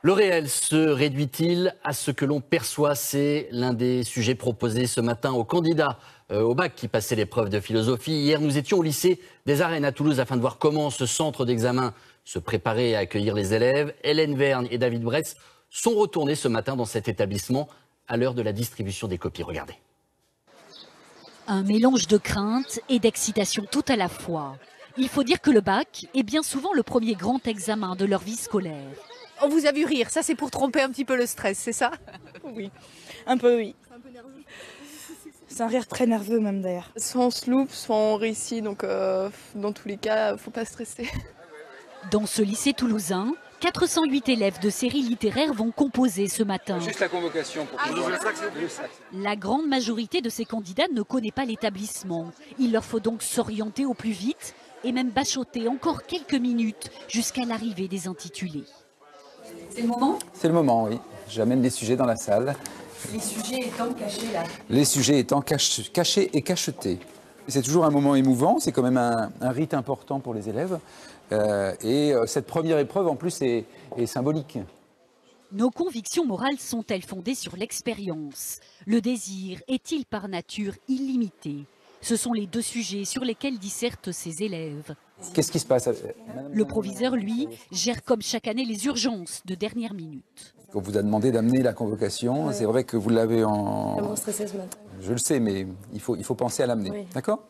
Le réel se réduit-il à ce que l'on perçoit? C'est l'un des sujets proposés ce matin aux candidats au bac qui passaient l'épreuve de philosophie. Hier, nous étions au lycée des Arènes à Toulouse afin de voir comment ce centre d'examen se préparait à accueillir les élèves. Hélène Vergne et David Bress sont retournés ce matin dans cet établissement à l'heure de la distribution des copies. Regardez. Un mélange de crainte et d'excitation tout à la fois. Il faut dire que le bac est bien souvent le premier grand examen de leur vie scolaire. On vous a vu rire, ça c'est pour tromper un petit peu le stress, c'est ça? Oui, un peu oui. C'est un peu nerveux. C'est un rire très nerveux même d'ailleurs. Soit on se loupe, soit on réussit, donc dans tous les cas, faut pas stresser. Dans ce lycée toulousain, 408 élèves de série littéraire vont composer ce matin. Juste la convocation pour le sac. La grande majorité de ces candidats ne connaît pas l'établissement. Il leur faut donc s'orienter au plus vite et même bachoter encore quelques minutes jusqu'à l'arrivée des intitulés. C'est le moment? C'est le moment, oui. J'amène les sujets dans la salle. Les sujets étant cachés là. Les sujets étant cachés et cachetés. C'est toujours un moment émouvant, c'est quand même un rite important pour les élèves. Et cette première épreuve, en plus, est symbolique. Nos convictions morales sont-elles fondées sur l'expérience? Le désir est-il par nature illimité? Ce sont les deux sujets sur lesquels dissertent ces élèves. Qu'est-ce qui se passe? Le proviseur, lui, gère comme chaque année les urgences de dernière minute. On vous a demandé d'amener la convocation. Ouais. C'est vrai que vous l'avez en... Vraiment stressé ce matin. Je le sais, mais il faut penser à l'amener. Oui. D'accord?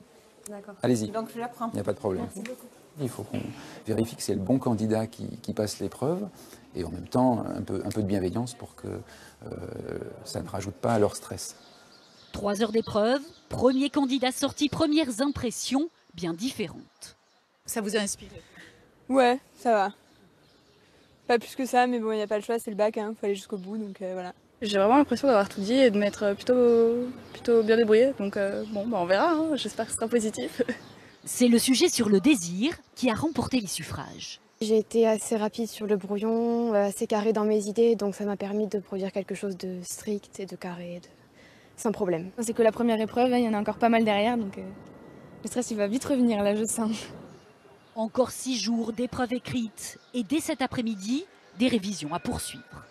D'accord. Allez-y. Donc je la prends. Il n'y a pas de problème. Merci beaucoup. Il faut qu'on vérifie que c'est le bon candidat qui passe l'épreuve et en même temps un peu de bienveillance pour que ça ne rajoute pas à leur stress. 3 heures d'épreuve, premier candidat sorti, premières impressions bien différentes. Ça vous a inspiré? Ouais, ça va. Pas plus que ça, mais bon, il n'y a pas le choix, c'est le bac, il faut aller jusqu'au bout, donc voilà. J'ai vraiment l'impression d'avoir tout dit et de m'être plutôt bien débrouillée, donc bon, on verra, hein. J'espère que ce sera positif. C'est le sujet sur le désir qui a remporté les suffrages. J'ai été assez rapide sur le brouillon, assez carré dans mes idées, donc ça m'a permis de produire quelque chose de strict et de carré, sans problème. C'est que la première épreuve, il y en a encore pas mal derrière, donc le stress il va vite revenir là, je sens. Encore 6 jours d'épreuves écrites et dès cet après-midi, des révisions à poursuivre.